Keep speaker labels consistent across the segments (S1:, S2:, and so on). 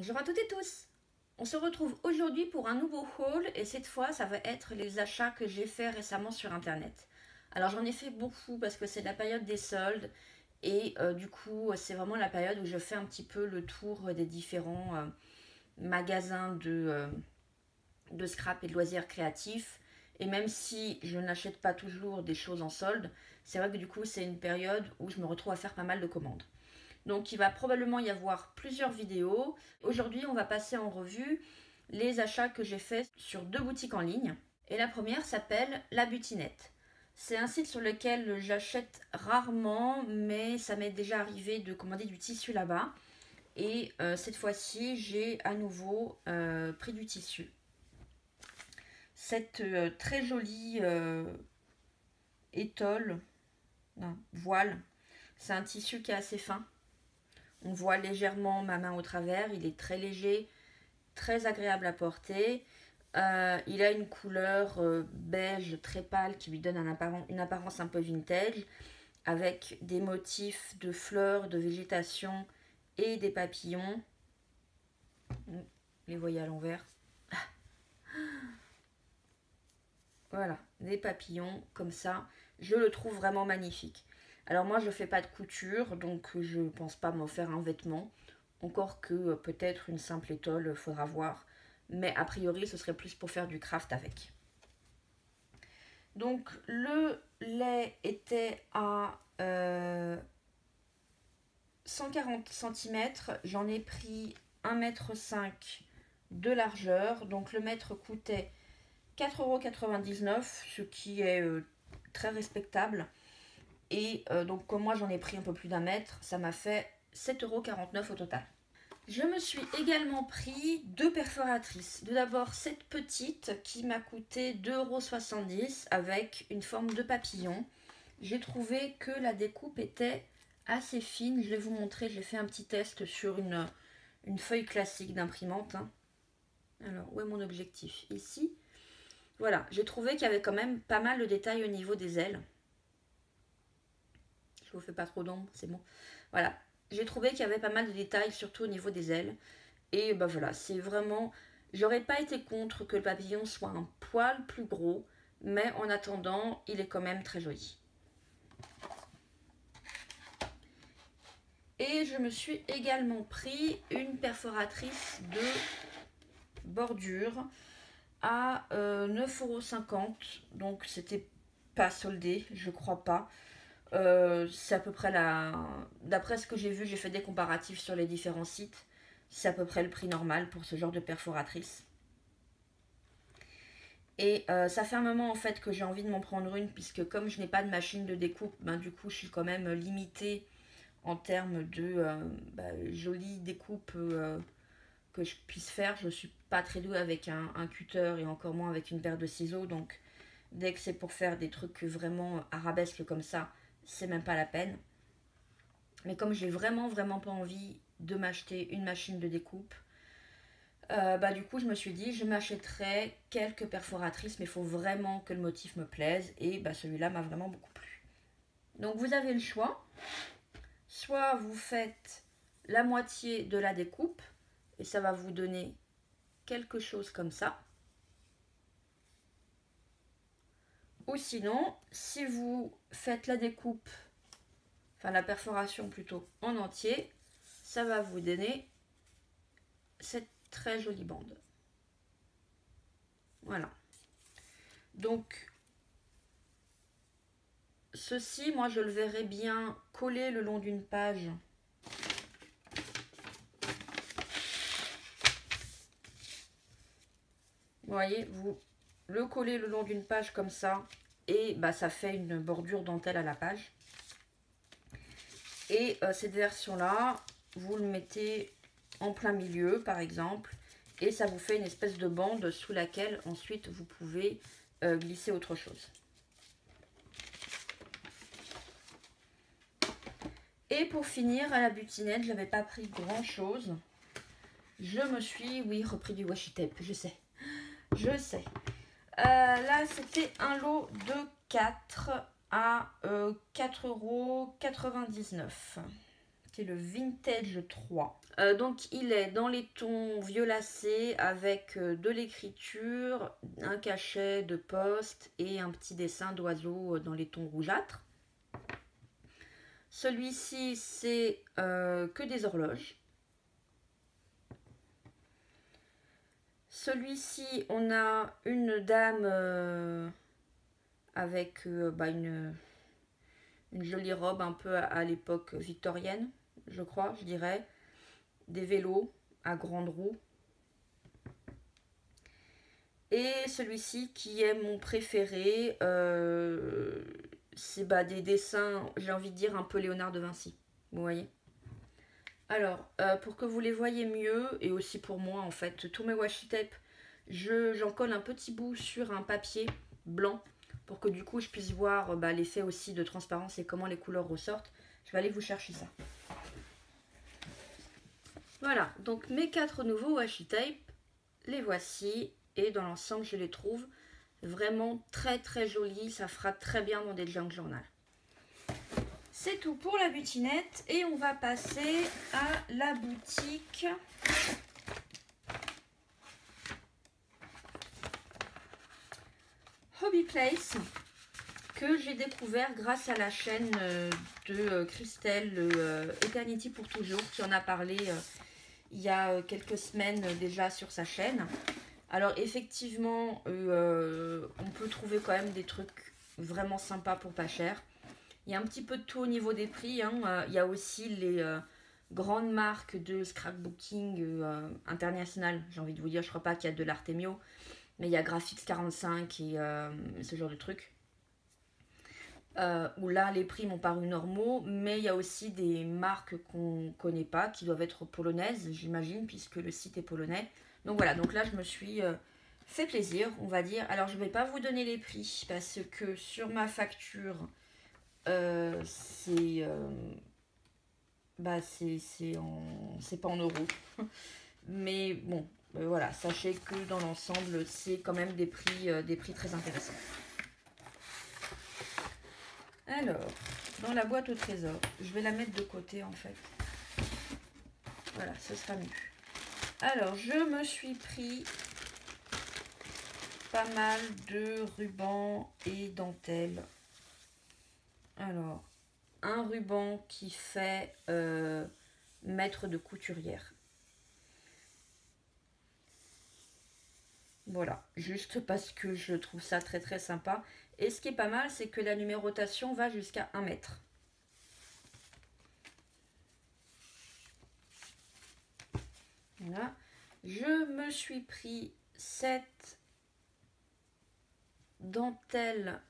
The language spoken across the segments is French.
S1: Bonjour à toutes et tous. On se retrouve aujourd'hui pour un nouveau haul et cette fois ça va être les achats que j'ai fait récemment sur internet. Alors j'en ai fait beaucoup parce que c'est la période des soldes et du coup c'est vraiment la période où je fais un petit peu le tour des différents magasins de scrap et de loisirs créatifs. Et même si je n'achète pas toujours des choses en solde, c'est vrai que du coup c'est une période où je me retrouve à faire pas mal de commandes. Donc il va probablement y avoir plusieurs vidéos. Aujourd'hui, on va passer en revue les achats que j'ai faits sur deux boutiques en ligne. Et la première s'appelle La Butinette. C'est un site sur lequel j'achète rarement, mais ça m'est déjà arrivé de commander du tissu là-bas. Et cette fois-ci, j'ai à nouveau pris du tissu. Cette très jolie étole, non, voile, c'est un tissu qui est assez fin. On voit légèrement ma main au travers, il est très léger, très agréable à porter. Il a une couleur beige très pâle qui lui donne une apparence un peu vintage, avec des motifs de fleurs, de végétation et des papillons. Les voyez à l'envers. Voilà, des papillons comme ça. Je le trouve vraiment magnifique. Alors moi je ne fais pas de couture, donc je ne pense pas m'en faire un vêtement. Encore que peut-être une simple étole, faudra voir. Mais a priori ce serait plus pour faire du craft avec. Donc le lait était à 140 cm. J'en ai pris 1,5 m de largeur. Donc le mètre coûtait 4,99 €, ce qui est très respectable. Et donc comme moi j'en ai pris un peu plus d'1 mètre, ça m'a fait 7,49 € au total. Je me suis également pris deux perforatrices. Tout d'abord cette petite qui m'a coûté 2,70 € avec une forme de papillon. J'ai trouvé que la découpe était assez fine. Je vais vous montrer, j'ai fait un petit test sur une feuille classique d'imprimante. Alors où est mon objectif? Ici. Voilà, j'ai trouvé qu'il y avait quand même pas mal de détails au niveau des ailes. Je vous fais pas trop d'ombre, c'est bon. Voilà, j'ai trouvé qu'il y avait pas mal de détails, surtout au niveau des ailes. Et ben voilà, c'est vraiment... J'aurais pas été contre que le papillon soit un poil plus gros, mais en attendant, il est quand même très joli. Et je me suis également pris une perforatrice de bordure à 9,50 €. Donc c'était pas soldé, je crois pas. C'est à peu près d'après ce que j'ai vu, j'ai fait des comparatifs sur les différents sites. C'est à peu près le prix normal pour ce genre de perforatrice. Et ça fait un moment en fait que j'ai envie de m'en prendre une, puisque comme je n'ai pas de machine de découpe, ben, du coup je suis quand même limitée en termes de jolies découpes que je puisse faire. Je ne suis pas très douée avec un cutter et encore moins avec une paire de ciseaux. Donc dès que c'est pour faire des trucs vraiment arabesques comme ça, c'est même pas la peine. Mais comme j'ai vraiment pas envie de m'acheter une machine de découpe, du coup je me suis dit je m'achèterai quelques perforatrices, mais il faut vraiment que le motif me plaise, et celui-là m'a vraiment beaucoup plu. Donc vous avez le choix, soit vous faites la moitié de la découpe et ça va vous donner quelque chose comme ça, ou sinon si vous faites la découpe, enfin la perforation plutôt, en entier, ça va vous donner cette très jolie bande. Voilà. Donc ceci, moi je le verrais bien collé le long d'une page. Vous voyez, vous le collez le long d'une page comme ça, et ça fait une bordure dentelle à la page. Et cette version là, vous le mettez en plein milieu par exemple, et ça vous fait une espèce de bande sous laquelle ensuite vous pouvez glisser autre chose. Et pour finir, à la butinette, je n'avais pas pris grand chose. Je me suis, oui, repris du washi tape, je sais. Je sais. Là, c'était un lot de 4 à 4,99 €. c'est le Vintage 3. Donc il est dans les tons violacés avec de l'écriture, un cachet de poste et un petit dessin d'oiseau dans les tons rougeâtres. Celui-ci, c'est que des horloges. Celui-ci, on a une dame avec une jolie robe un peu à l'époque victorienne, je crois, je dirais. Des vélos à grandes roues. Et celui-ci qui est mon préféré, c'est des dessins, j'ai envie de dire un peu Léonard de Vinci, vous voyez. Alors, pour que vous les voyez mieux, et aussi pour moi en fait, tous mes washi tape, j'en colle un petit bout sur un papier blanc pour que du coup je puisse voir l'effet aussi de transparence et comment les couleurs ressortent. Je vais aller vous chercher ça. Voilà, donc mes 4 nouveaux washi tape, les voici, et dans l'ensemble je les trouve vraiment très très jolis, ça fera très bien dans des junk journal. C'est tout pour la butinette et on va passer à la boutique Hobby Place que j'ai découvert grâce à la chaîne de Christelle Eternity pour toujours qui en a parlé il y a quelques semaines déjà sur sa chaîne. Alors effectivement on peut trouver quand même des trucs vraiment sympas pour pas cher. Il y a un petit peu de tout au niveau des prix, hein. Il y a aussi les grandes marques de scrapbooking international, j'ai envie de vous dire. Je crois pas qu'il y a de l'Artemio, mais il y a Graphics 45 et ce genre de trucs. Où là les prix m'ont paru normaux, mais il y a aussi des marques qu'on connaît pas, qui doivent être polonaises, j'imagine, puisque le site est polonais. Donc voilà, donc là je me suis fait plaisir, on va dire. Alors je vais pas vous donner les prix, parce que sur ma facture, c'est pas en euros. Mais bon, voilà, sachez que dans l'ensemble, c'est quand même des prix très intéressants. Alors, dans la boîte au trésor, je vais la mettre de côté en fait. Voilà, ce sera mieux. Alors, je me suis pris pas mal de rubans et dentelles. Alors, un ruban qui fait maître de couturière. Voilà, juste parce que je trouve ça très très sympa. Et ce qui est pas mal, c'est que la numérotation va jusqu'à 1 mètre. Voilà. Je me suis pris cette dentelle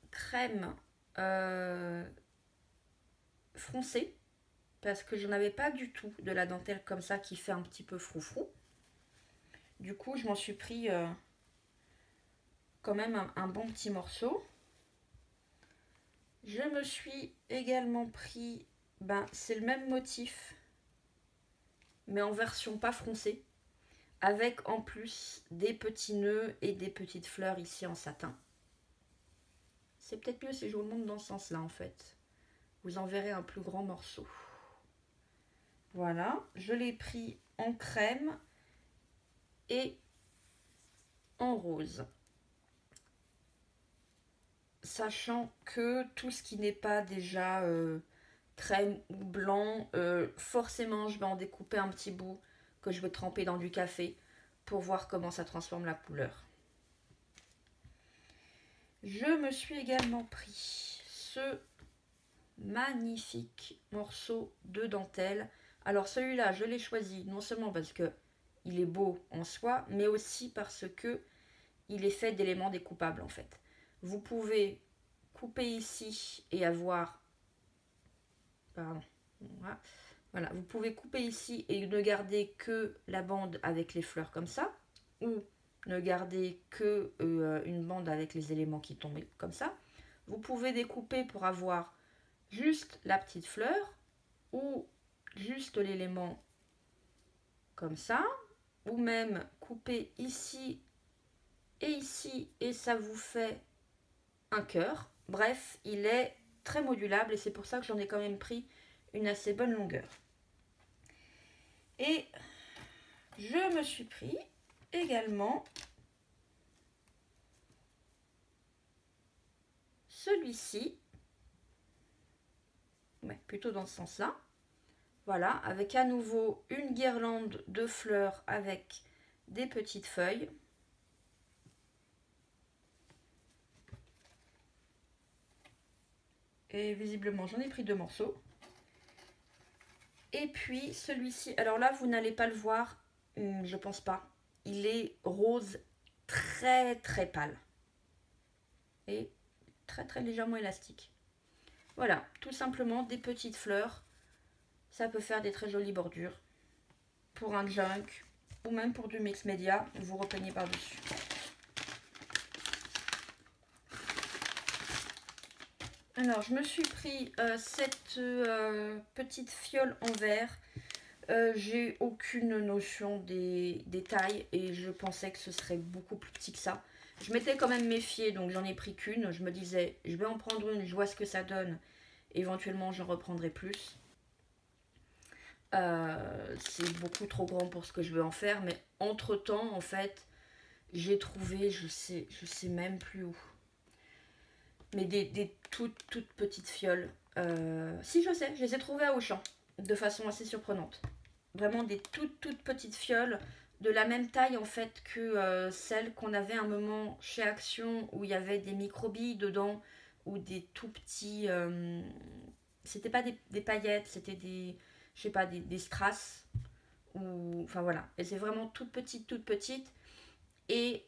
S1: crème froncée. Parce que je n'avais pas du tout de la dentelle comme ça qui fait un petit peu froufrou. Du coup, je m'en suis pris quand même un bon petit morceau. Je me suis également pris, c'est le même motif, mais en version pas froncée, avec en plus des petits nœuds et des petites fleurs ici en satin. C'est peut-être mieux si je vous le montre dans ce sens-là en fait. Vous en verrez un plus grand morceau. Voilà, je l'ai pris en crème et en rose. Sachant que tout ce qui n'est pas déjà crème ou blanc, forcément je vais en découper un petit bout que je vais tremper dans du café pour voir comment ça transforme la couleur. Je me suis également pris ce magnifique morceau de dentelle. Alors celui-là, je l'ai choisi non seulement parce que il est beau en soi, mais aussi parce que il est fait d'éléments découpables en fait. Vous pouvez couper ici et avoir... Pardon. Voilà, vous pouvez couper ici et ne garder que la bande avec les fleurs comme ça, ou ne garder que une bande avec les éléments qui tombent comme ça. Vous pouvez découper pour avoir juste la petite fleur ou juste l'élément comme ça, ou même couper ici et ça vous fait un cœur. Bref, il est très modulable et c'est pour ça que j'en ai quand même pris une assez bonne longueur. Et je me suis pris également celui-ci, ouais, plutôt dans ce sens-là. Voilà, avec à nouveau une guirlande de fleurs avec des petites feuilles. Et visiblement, j'en ai pris 2 morceaux. Et puis celui-ci, alors là, vous n'allez pas le voir, je pense pas. Il est rose très très pâle. Et très très légèrement élastique. Voilà, tout simplement des petites fleurs. Ça peut faire des très jolies bordures pour un junk ou même pour du mix média. Vous repeignez par-dessus. Alors, je me suis pris cette petite fiole en verre. J'ai aucune notion des tailles et je pensais que ce serait beaucoup plus petit que ça. Je m'étais quand même méfiée, donc j'en ai pris qu'une. Je me disais, je vais en prendre une, je vois ce que ça donne. Éventuellement, j'en reprendrai plus. C'est beaucoup trop grand pour ce que je veux en faire, mais entre temps en fait j'ai trouvé, je sais même plus où, mais des toutes petites fioles, si je sais, je les ai trouvées à Auchan de façon assez surprenante, vraiment des toutes petites fioles de la même taille en fait que celles qu'on avait un moment chez Action où il y avait des microbilles dedans ou des tout petits, c'était pas des paillettes, c'était des, je sais pas, des strass. Ou, enfin voilà. Et c'est vraiment toute petite, toute petite. Et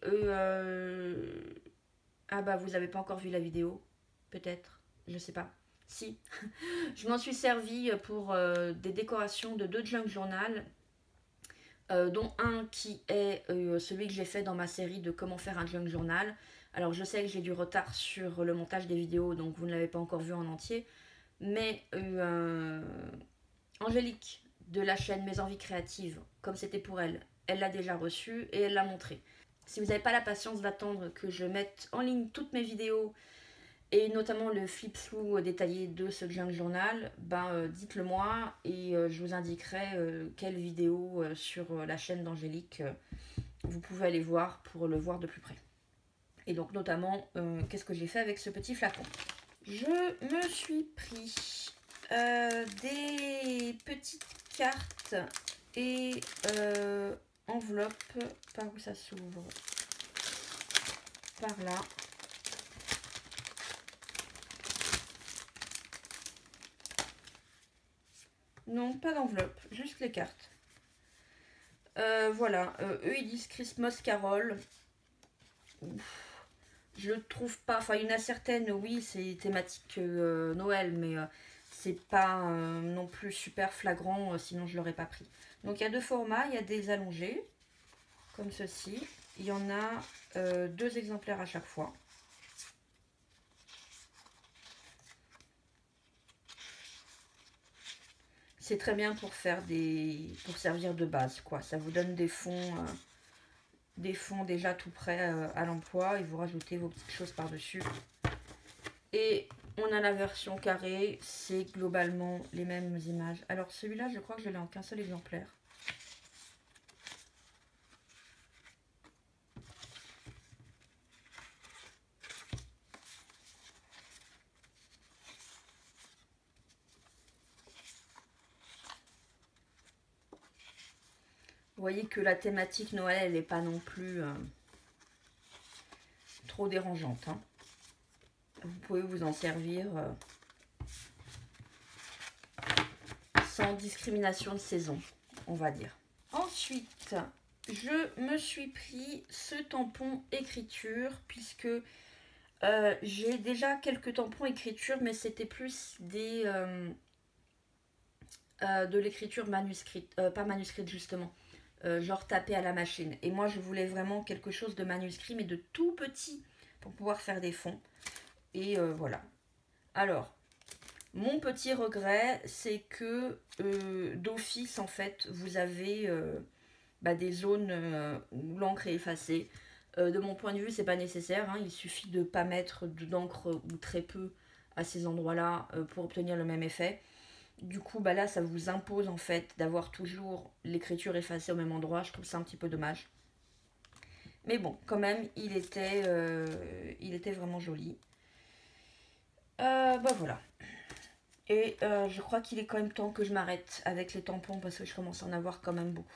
S1: ah bah vous avez pas encore vu la vidéo. Peut-être. Je sais pas. Si. Je m'en suis servi pour des décorations de 2 junk journal. Dont un qui est celui que j'ai fait dans ma série de comment faire un junk journal. Alors je sais que j'ai du retard sur le montage des vidéos, donc vous ne l'avez pas encore vu en entier. Mais Angélique de la chaîne Mes Envies Créatives, comme c'était pour elle, elle l'a déjà reçu et elle l'a montré. Si vous n'avez pas la patience d'attendre que je mette en ligne toutes mes vidéos et notamment le flip-through détaillé de ce junk journal, ben dites-le moi et je vous indiquerai quelle vidéo sur la chaîne d'Angélique vous pouvez aller voir pour le voir de plus près. Et donc notamment, qu'est-ce que j'ai fait avec ce petit flacon? Je me suis pris des petites cartes et enveloppes. Par où ça s'ouvre? Par là. Non, pas d'enveloppe, juste les cartes. Voilà, eux ils disent Christmas Carol. Je trouve pas, enfin il y en a certaines, oui, c'est thématique Noël, mais c'est pas non plus super flagrant, sinon je l'aurais pas pris. Donc il y a 2 formats, il y a des allongés, comme ceci. Il y en a 2 exemplaires à chaque fois. C'est très bien pour faire pour servir de base, quoi. Ça vous donne des fonds déjà tout prêts à l'emploi et vous rajoutez vos petites choses par-dessus. Et on a la version carrée, c'est globalement les mêmes images. Alors celui-là, je crois que je l'ai en qu'un seul exemplaire. Vous voyez que la thématique Noël, elle n'est pas non plus trop dérangeante, hein. Vous pouvez vous en servir sans discrimination de saison, on va dire. Ensuite, je me suis pris ce tampon écriture puisque j'ai déjà quelques tampons écriture, mais c'était plus des de l'écriture manuscrite, pas manuscrite justement, genre tapé à la machine. Et moi, je voulais vraiment quelque chose de manuscrit, mais de tout petit pour pouvoir faire des fonds. Et voilà. Alors, mon petit regret, c'est que d'office, en fait, vous avez des zones où l'encre est effacée. De mon point de vue, c'est pas nécessaire, hein. Il suffit de ne pas mettre d'encre ou très peu à ces endroits-là pour obtenir le même effet. du coup, bah là, ça vous impose en fait d'avoir toujours l'écriture effacée au même endroit. Je trouve ça un petit peu dommage. Mais bon, quand même, il était vraiment joli. Bah voilà. Et je crois qu'il est quand même temps que je m'arrête avec les tampons parce que je commence à en avoir quand même beaucoup.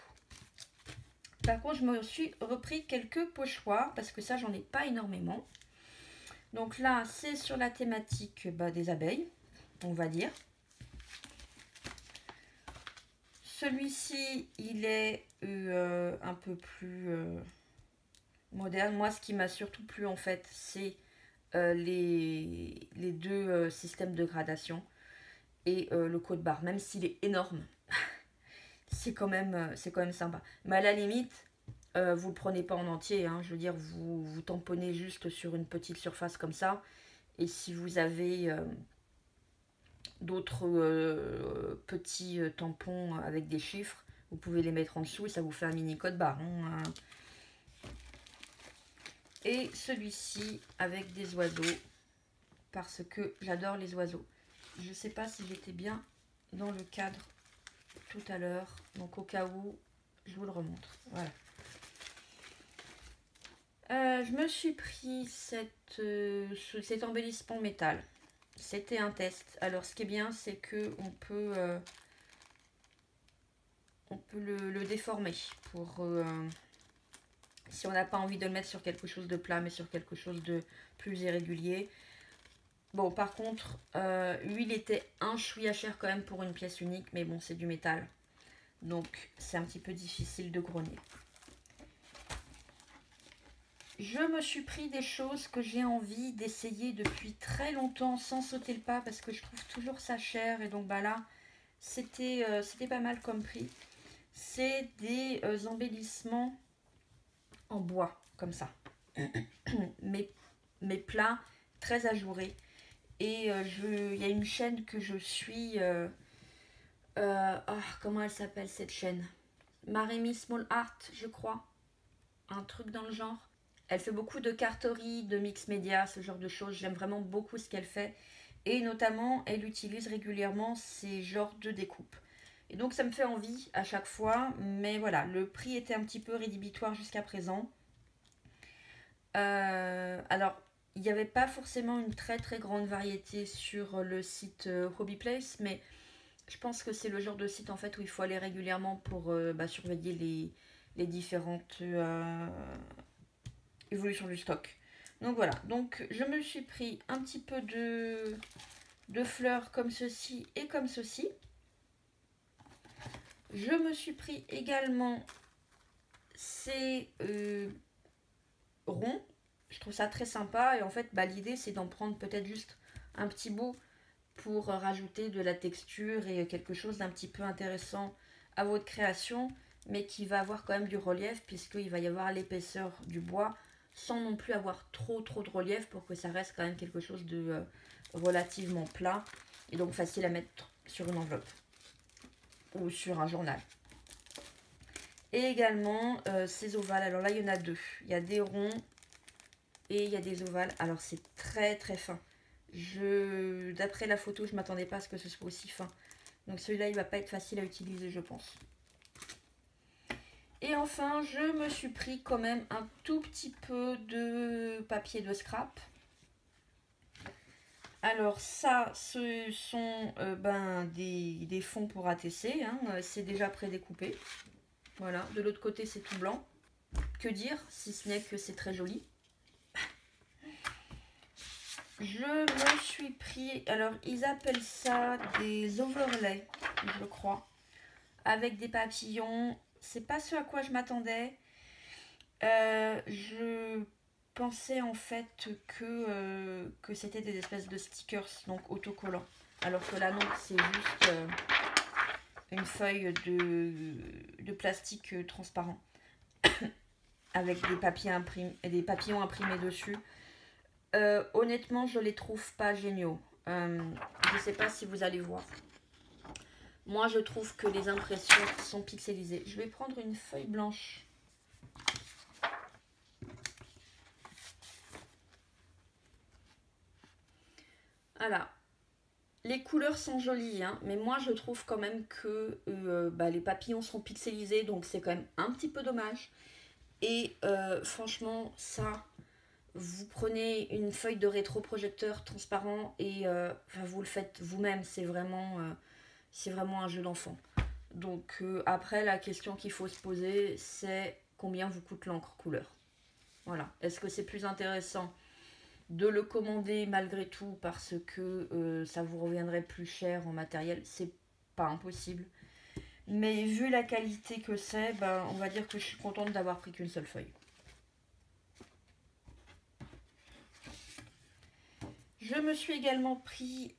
S1: Par contre, je me suis repris quelques pochoirs parce que ça, j'en ai pas énormément. Donc là, c'est sur la thématique des abeilles, on va dire. Celui-ci, il est un peu plus moderne. Moi, ce qui m'a surtout plu, en fait, c'est les deux systèmes de gradation et le code barre. Même s'il est énorme, c'est quand même sympa. Mais à la limite, vous ne le prenez pas en entier. Hein. Je veux dire, vous tamponnez juste sur une petite surface comme ça. Et si vous avez d'autres petits tampons avec des chiffres, vous pouvez les mettre en dessous et ça vous fait un mini code barre. Hein. Et celui-ci avec des oiseaux, parce que j'adore les oiseaux. Je ne sais pas si j'étais bien dans le cadre tout à l'heure, donc au cas où, je vous le remontre. Voilà. Je me suis pris cet embellissement métal. C'était un test. Alors ce qui est bien, c'est que on peut le déformer pour si on n'a pas envie de le mettre sur quelque chose de plat, mais sur quelque chose de plus irrégulier. Bon, par contre, lui, il était un chouïa cher quand même pour une pièce unique, mais bon, c'est du métal. Donc, c'est un petit peu difficile de grogner. Je me suis pris des choses que j'ai envie d'essayer depuis très longtemps sans sauter le pas parce que je trouve toujours ça cher. Et donc, bah là, c'était pas mal comme prix. C'est des embellissements en bois, comme ça. mais plats, très ajourés. Et il y a une chaîne que je suis... comment elle s'appelle cette chaîne? Maremy Small Art, je crois. Un truc dans le genre. Elle fait beaucoup de carterie, de mix média, ce genre de choses. J'aime vraiment beaucoup ce qu'elle fait. Et notamment, elle utilise régulièrement ces genres de découpes. Et donc, ça me fait envie à chaque fois. Mais voilà, le prix était un petit peu rédhibitoire jusqu'à présent. Alors, il n'y avait pas forcément une très très grande variété sur le site Hobbyplace, mais je pense que c'est le genre de site en fait où il faut aller régulièrement pour surveiller les différentes évolutions du stock. Donc voilà, donc je me suis pris un petit peu de fleurs comme ceci et comme ceci. Je me suis pris également ces ronds. Je trouve ça très sympa et en fait l'idée c'est d'en prendre peut-être juste un petit bout pour rajouter de la texture et quelque chose d'un petit peu intéressant à votre création, mais qui va avoir quand même du relief puisqu'il va y avoir l'épaisseur du bois sans non plus avoir trop de relief pour que ça reste quand même quelque chose de relativement plat et donc facile à mettre sur une enveloppe ou sur un journal. Et également ces ovales, alors là il y en a deux, il y a des ronds et il y a des ovales, alors c'est très très fin. D'après la photo, je m'attendais pas à ce que ce soit aussi fin. Donc celui-là, il va pas être facile à utiliser, je pense. Et enfin, je me suis pris quand même un tout petit peu de papier de scrap. Alors ça, ce sont des fonds pour ATC. Hein, c'est déjà prédécoupé. Voilà, de l'autre côté, c'est tout blanc. Que dire, si ce n'est que c'est très joli. Je me suis pris, alors ils appellent ça des overlays, je crois, avec des papillons. C'est pas ce à quoi je m'attendais. Je pensais en fait que c'était des espèces de stickers, donc autocollants. Alors que là non, c'est juste une feuille de plastique transparent avec des papillons imprimés dessus. Honnêtement, je les trouve pas géniaux. Je sais pas si vous allez voir. Moi, je trouve que les impressions sont pixelisées. Je vais prendre une feuille blanche. Voilà. Les couleurs sont jolies, hein, mais moi je trouve quand même que les papillons sont pixelisés, donc c'est quand même un petit peu dommage. Et franchement, ça, vous prenez une feuille de rétroprojecteur transparent et vous le faites vous-même, c'est vraiment un jeu d'enfant. Donc après, la question qu'il faut se poser, c'est combien vous coûte l'encre couleur. Voilà. Est-ce que c'est plus intéressant de le commander malgré tout parce que ça vous reviendrait plus cher en matériel? C'est pas impossible. Mais vu la qualité que c'est, on va dire que je suis contente d'avoir pris qu'une seule feuille. Je me suis également pris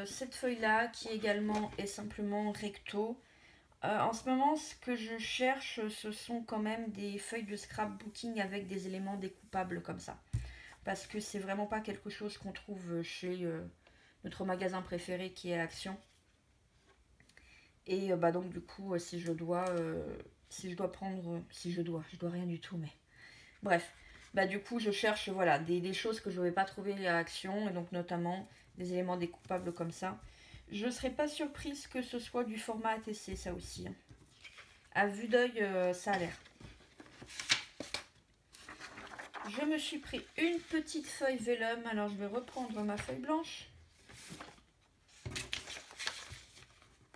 S1: cette feuille-là qui également est simplement recto. En ce moment, ce que je cherche, ce sont quand même des feuilles de scrapbooking avec des éléments découpables comme ça. Parce que c'est vraiment pas quelque chose qu'on trouve chez notre magasin préféré qui est Action. Et donc du coup, si je dois prendre, je dois rien du tout, mais bref. Du coup, je cherche voilà, des choses que je ne vais pas trouver à Action, et donc notamment des éléments découpables comme ça. Je ne serais pas surprise que ce soit du format ATC, ça aussi. À vue d'œil, ça a l'air. Je me suis pris une petite feuille vellum, alors je vais reprendre ma feuille blanche.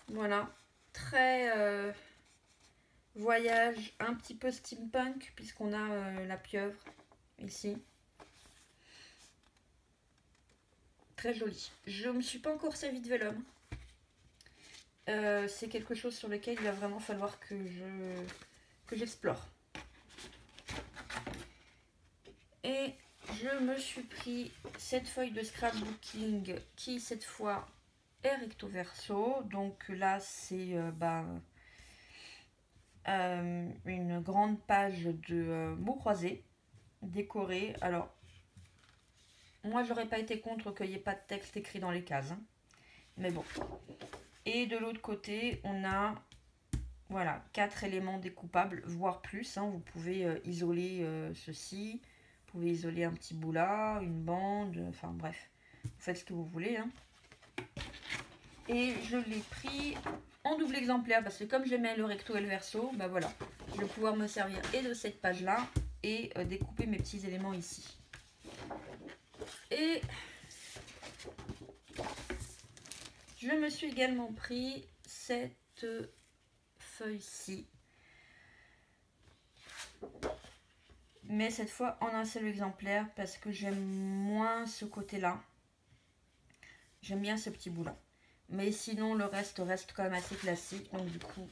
S1: Voilà, très voyage, un petit peu steampunk, puisqu'on a la pieuvre ici. Très joli. Je ne me suis pas encore servi de vellum. C'est quelque chose sur lequel il va vraiment falloir que j'explore. Et je me suis pris cette feuille de scrapbooking qui cette fois est recto verso. Donc là c'est une grande page de mots croisés décorés. Alors moi j'aurais pas été contre qu'il n'y ait pas de texte écrit dans les cases, hein. Mais bon. Et de l'autre côté on a voilà 4 éléments découpables, voire plus, hein. Vous pouvez isoler ceci. Vous pouvez isoler un petit bout là, une bande, enfin bref, vous faites ce que vous voulez, hein. Et je l'ai pris en double exemplaire parce que comme j'aimais le recto et le verso, voilà, je vais pouvoir me servir et de cette page là et découper mes petits éléments ici. Et je me suis également pris cette feuille-ci, mais cette fois en un seul exemplaire parce que j'aime moins ce côté-là. J'aime bien ce petit bout-là. Mais sinon, le reste quand même assez classique. Donc du coup,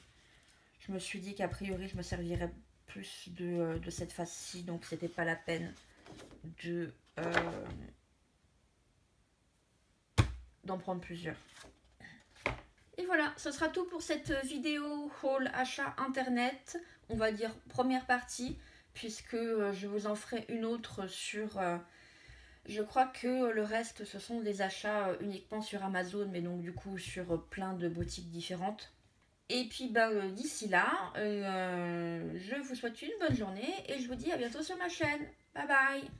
S1: je me suis dit qu'a priori, je me servirais plus de cette face-ci. Donc c'était pas la peine d'en prendre plusieurs. Et voilà, ce sera tout pour cette vidéo haul achat internet. On va dire première partie, puisque je vous en ferai une autre sur... je crois que le reste, ce sont des achats uniquement sur Amazon, mais donc du coup sur plein de boutiques différentes. Et puis d'ici là, je vous souhaite une bonne journée et je vous dis à bientôt sur ma chaîne. Bye bye!